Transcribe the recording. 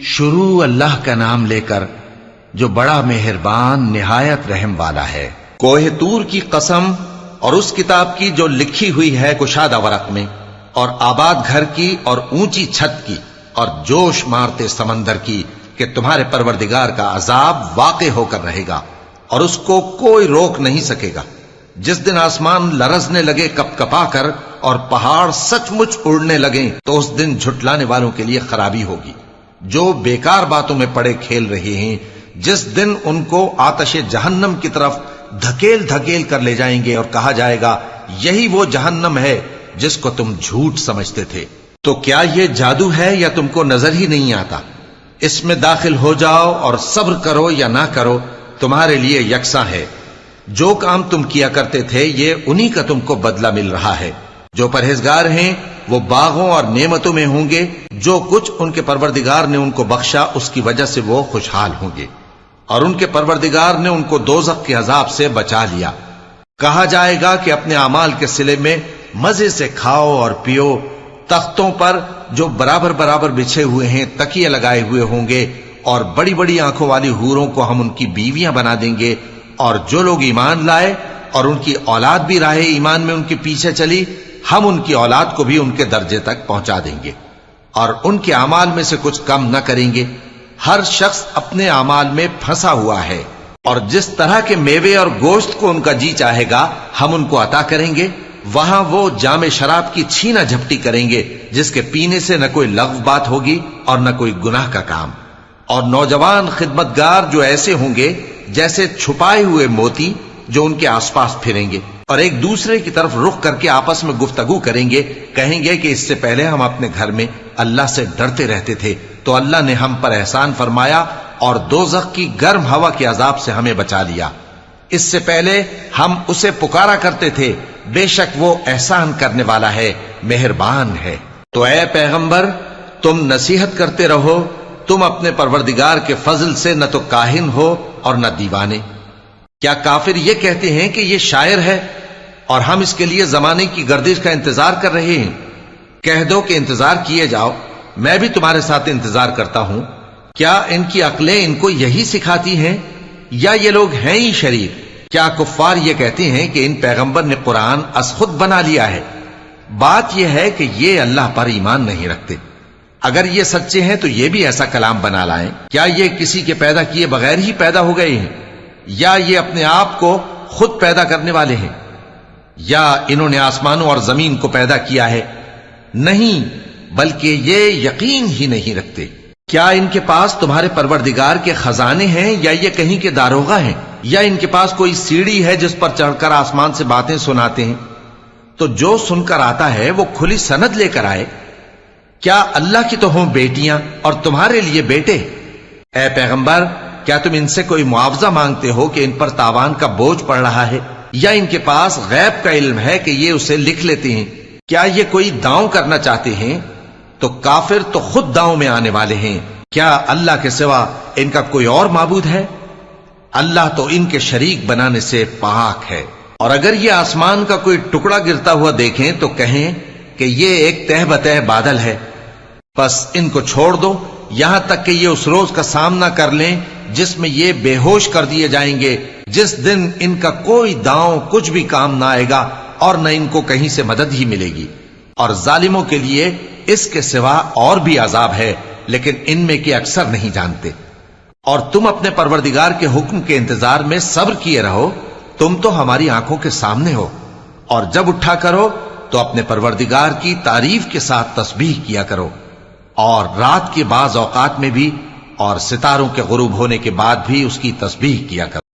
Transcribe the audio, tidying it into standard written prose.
شروع اللہ کا نام لے کر جو بڑا مہربان نہایت رحم والا ہے۔ کوہ طور کی قسم اور اس کتاب کی جو لکھی ہوئی ہے کشادہ ورق میں، اور آباد گھر کی اور اونچی چھت کی، اور جوش مارتے سمندر کی کہ تمہارے پروردگار کا عذاب واقع ہو کر رہے گا اور اس کو کوئی روک نہیں سکے گا۔ جس دن آسمان لرزنے لگے کپ کپا کر اور پہاڑ سچ مچ اڑنے لگیں تو اس دن جھٹلانے والوں کے لیے خرابی ہوگی جو بیکار باتوں میں پڑے کھیل رہے ہیں۔ جس دن ان کو آتش جہنم کی طرف دھکیل دھکیل کر لے جائیں گے اور کہا جائے گا یہی وہ جہنم ہے جس کو تم جھوٹ سمجھتے تھے۔ تو کیا یہ جادو ہے یا تم کو نظر ہی نہیں آتا؟ اس میں داخل ہو جاؤ اور صبر کرو یا نہ کرو تمہارے لیے یکساں ہے۔ جو کام تم کیا کرتے تھے یہ انہی کا تم کو بدلہ مل رہا ہے۔ جو پرہیزگار ہیں وہ باغوں اور نعمتوں میں ہوں گے، جو کچھ ان کے پروردگار نے ان کو بخشا اس کی وجہ سے وہ خوشحال ہوں گے، اور ان کے پروردگار نے ان کو دوزخ کے عذاب سے بچا لیا۔ کہا جائے گا کہ اپنے اعمال کے صلے میں مزے سے کھاؤ اور پیو، تختوں پر جو برابر برابر بچھے ہوئے ہیں تکیے لگائے ہوئے ہوں گے، اور بڑی بڑی آنکھوں والی حوروں کو ہم ان کی بیویاں بنا دیں گے، اور جو لوگ ایمان لائے اور ان کی اولاد بھی راہ ایمان میں ان کے پیچھے چلی، ہم ان کی اولاد کو بھی ان کے درجے تک پہنچا دیں گے اور ان کے اعمال میں سے کچھ کم نہ کریں گے۔ ہر شخص اپنے اعمال میں پھنسا ہوا ہے، اور جس طرح کے میوے اور گوشت کو ان کا جی چاہے گا ہم ان کو عطا کریں گے۔ وہاں وہ جام شراب کی چھینا جھپٹی کریں گے جس کے پینے سے نہ کوئی لغو بات ہوگی اور نہ کوئی گناہ کا کام۔ اور نوجوان خدمتگار جو ایسے ہوں گے جیسے چھپائے ہوئے موتی جو ان کے آس پاس پھریں گے، اور ایک دوسرے کی طرف رخ کر کے آپس میں گفتگو کریں گے، کہیں گے کہ اس سے پہلے ہم اپنے گھر میں اللہ سے ڈرتے رہتے تھے تو اللہ نے ہم پر احسان فرمایا اور دوزخ کی گرم ہوا کے عذاب سے ہمیں بچا لیا۔ اس سے پہلے ہم اسے پکارا کرتے تھے، بے شک وہ احسان کرنے والا ہے، مہربان ہے۔ تو اے پیغمبر تم نصیحت کرتے رہو، تم اپنے پروردگار کے فضل سے نہ تو کاہن ہو اور نہ دیوانے۔ کیا کافر یہ کہتے ہیں کہ یہ شاعر ہے اور ہم اس کے لیے زمانے کی گردش کا انتظار کر رہے ہیں؟ کہہ دو کہ انتظار کیے جاؤ، میں بھی تمہارے ساتھ انتظار کرتا ہوں۔ کیا ان کی عقلیں ان کو یہی سکھاتی ہیں یا یہ لوگ ہیں ہی شریر؟ کیا کفار یہ کہتے ہیں کہ ان پیغمبر نے قرآن از خود بنا لیا ہے؟ بات یہ ہے کہ یہ اللہ پر ایمان نہیں رکھتے۔ اگر یہ سچے ہیں تو یہ بھی ایسا کلام بنا لائیں۔ کیا یہ کسی کے پیدا کیے بغیر ہی پیدا ہو گئے ہیں، یا یہ اپنے آپ کو خود پیدا کرنے والے ہیں، یا انہوں نے آسمانوں اور زمین کو پیدا کیا ہے؟ نہیں، بلکہ یہ یقین ہی نہیں رکھتے۔ کیا ان کے پاس تمہارے پروردگار کے خزانے ہیں یا یہ کہیں کے داروغہ ہیں، یا ان کے پاس کوئی سیڑھی ہے جس پر چڑھ کر آسمان سے باتیں سناتے ہیں؟ تو جو سن کر آتا ہے وہ کھلی سند لے کر آئے۔ کیا اللہ کی تو ہوں بیٹیاں اور تمہارے لیے بیٹے؟ اے پیغمبر کیا تم ان سے کوئی معاوضہ مانگتے ہو کہ ان پر تاوان کا بوجھ پڑ رہا ہے، یا ان کے پاس غیب کا علم ہے کہ یہ اسے لکھ لیتے ہیں؟ کیا یہ کوئی داؤں کرنا چاہتے ہیں؟ تو کافر تو خود داؤں میں آنے والے ہیں۔ کیا اللہ کے سوا ان کا کوئی اور معبود ہے؟ اللہ تو ان کے شریک بنانے سے پاک ہے۔ اور اگر یہ آسمان کا کوئی ٹکڑا گرتا ہوا دیکھیں تو کہیں کہ یہ ایک تہ بتہ بادل ہے، بس ان کو چھوڑ دو یہاں تک کہ یہ اس روز کا سامنا کر لیں جس میں یہ بے ہوش کر دیے جائیں گے، جس دن ان کا کوئی داؤں کچھ بھی کام نہ آئے گا اور نہ ان کو کہیں سے مدد ہی ملے گی۔ اور ظالموں کے لیے اس کے سوا اور بھی عذاب ہے، لیکن ان میں کے اکثر نہیں جانتے۔ اور تم اپنے پروردگار کے حکم کے انتظار میں صبر کیے رہو، تم تو ہماری آنکھوں کے سامنے ہو، اور جب اٹھا کرو تو اپنے پروردگار کی تعریف کے ساتھ تسبیح کیا کرو، اور رات کے بعض اوقات میں بھی اور ستاروں کے غروب ہونے کے بعد بھی اس کی تسبیح کیا کرو۔